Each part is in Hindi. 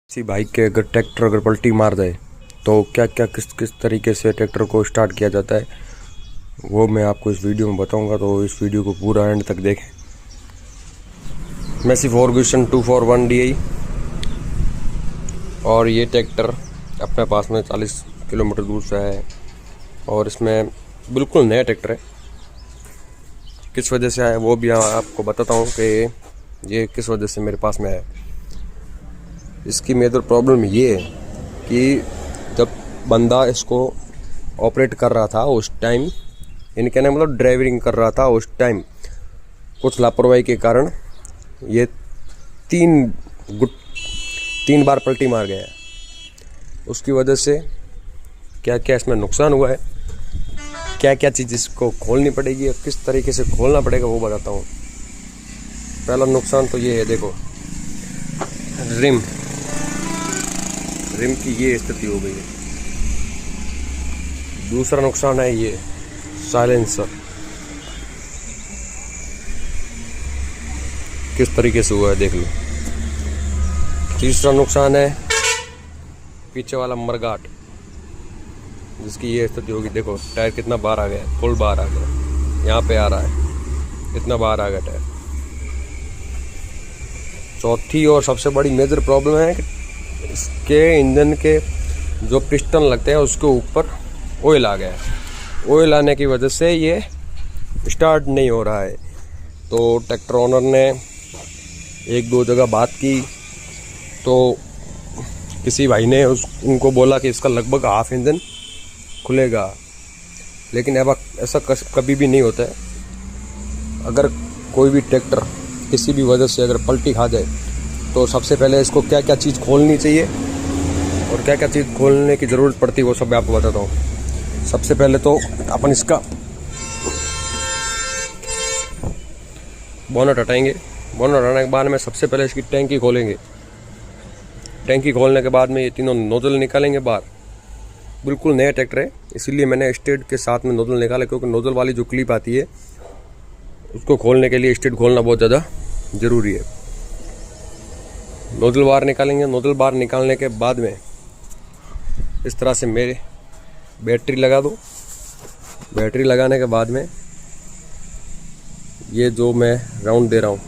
किसी बाइक के अगर ट्रैक्टर अगर पलटी मार दे तो क्या क्या किस तरीके से ट्रैक्टर को स्टार्ट किया जाता है वो मैं आपको इस वीडियो में बताऊंगा। तो इस वीडियो को पूरा एंड तक देखें। मैसी फर्ग्यूसन 241 DI और ये ट्रैक्टर अपने पास में 40 किलोमीटर दूर से है और इसमें बिल्कुल नया ट्रैक्टर है। किस वजह से आया वो भी आपको बताता हूँ कि ये किस वजह से मेरे पास में है। इसकी मेजर प्रॉब्लम ये है कि जब बंदा इसको ऑपरेट कर रहा था उस टाइम, यानी कहने मतलब ड्राइविंग कर रहा था उस टाइम, कुछ लापरवाही के कारण ये तीन बार पलटी मार गया है। उसकी वजह से क्या क्या इसमें नुकसान हुआ है, क्या क्या चीज़ इसको खोलनी पड़ेगी और किस तरीके से खोलना पड़ेगा वो बताता हूँ। पहला नुकसान तो ये है, देखो रिम की ये स्थिति हो गई है। दूसरा नुकसान है ये साइलेंसर, किस तरीके से हुआ है देख लो। तीसरा नुकसान है पीछे वाला मरगाट, जिसकी ये स्थिति होगी। देखो टायर कितना बाहर आ गया, फुल बाहर आ गया, यहाँ पे आ रहा है, इतना बाहर आ गया टायर। चौथी और सबसे बड़ी मेजर प्रॉब्लम है कि इसके इंजन के जो पिस्टन लगते हैं उसके ऊपर ऑयल आ गया है। ऑयल आने की वजह से ये स्टार्ट नहीं हो रहा है। तो ट्रैक्टर ओनर ने एक दो जगह बात की तो किसी भाई ने उनको बोला कि इसका लगभग हाफ इंजन खुलेगा, लेकिन ऐसा कभी भी नहीं होता है। अगर कोई भी ट्रैक्टर किसी भी वजह से अगर पलटी खा जाए तो सबसे पहले इसको क्या क्या चीज़ खोलनी चाहिए और क्या क्या चीज़ खोलने की ज़रूरत पड़ती है वो सब मैं आपको बताता हूँ। सबसे पहले तो अपन इसका बोनट हटाएंगे। बोनट हटाने के बाद में सबसे पहले इसकी टैंकी खोलेंगे। टैंकी खोलने के बाद में ये तीनों नोजल निकालेंगे बाहर। बिल्कुल नया ट्रैक्टर है इसीलिए मैंने स्टेट के साथ में नोजल निकाला, क्योंकि नोजल वाली जो क्लिप आती है उसको खोलने के लिए स्टेट खोलना बहुत ज़्यादा ज़रूरी है। नोजल बाहर निकालेंगे। नोजल बाहर निकालने के बाद में इस तरह से मेरे बैटरी लगा दो। बैटरी लगाने के बाद में ये जो मैं राउंड दे रहा हूँ,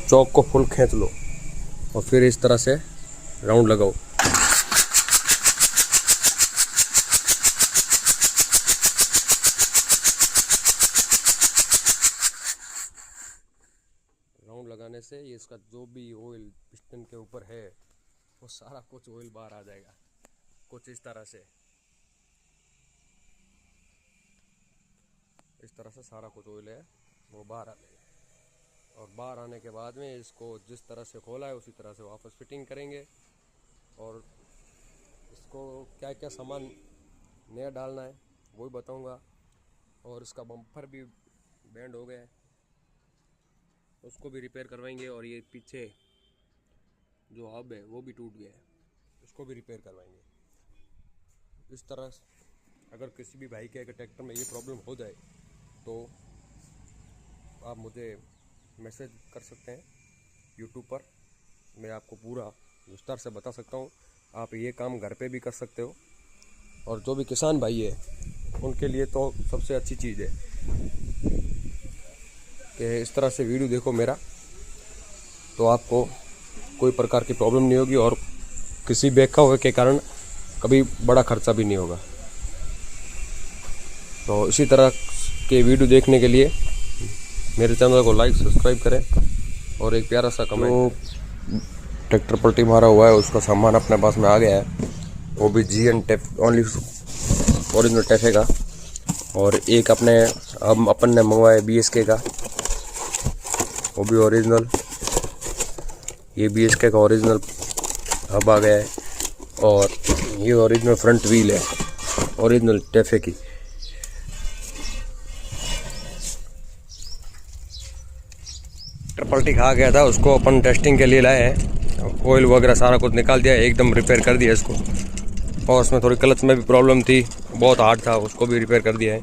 चौक को फुल खींच लो और फिर इस तरह से राउंड लगाओ। राउंड लगाने से ये इसका जो भी ऑयल पिस्टन के ऊपर है वो सारा कुछ ऑयल बाहर आ जाएगा। कुछ इस तरह से सारा कुछ ऑयल है वो बाहर आ जाएगा। और बाहर आने के बाद में इसको जिस तरह से खोला है उसी तरह से वापस फिटिंग करेंगे। और इसको क्या क्या सामान नया डालना है वो भी बताऊंगा। और इसका बम्पर भी बैंड हो गया है, उसको भी रिपेयर करवाएंगे। और ये पीछे जो हब है वो भी टूट गया है, उसको भी रिपेयर करवाएंगे। इस तरह अगर किसी भी भाई के अगर ट्रैक्टर में ये प्रॉब्लम हो जाए तो आप मुझे मैसेज कर सकते हैं यूट्यूब पर। मैं आपको पूरा विस्तार से बता सकता हूँ। आप ये काम घर पे भी कर सकते हो। और जो भी किसान भाई है उनके लिए तो सबसे अच्छी चीज़ है कि इस तरह से वीडियो देखो मेरा, तो आपको कोई प्रकार की प्रॉब्लम नहीं होगी और किसी बेखौफ के कारण कभी बड़ा खर्चा भी नहीं होगा। तो इसी तरह के वीडियो देखने के लिए मेरे चैनल को लाइक सब्सक्राइब करें और एक प्यारा सा कमेंट। तो ट्रैक्टर पलटी मारा हुआ है, उसका सामान अपने पास में आ गया है, वो भी GN tape only original TAFE का। और एक अपन ने मंगवाया BSK का, वो भी ओरिजिनल। ये BSK का ओरिजिनल हब आ गया है और ये ओरिजिनल फ्रंट व्हील है ओरिजिनल टेफे की। पलटी खा गया था, उसको अपन टेस्टिंग के लिए लाए हैं। ऑयल वगैरह सारा कुछ निकाल दिया, एकदम रिपेयर कर दिया इसको। और उसमें थोड़ी क्लच में भी प्रॉब्लम थी, बहुत हार्ड था, उसको भी रिपेयर कर दिया है।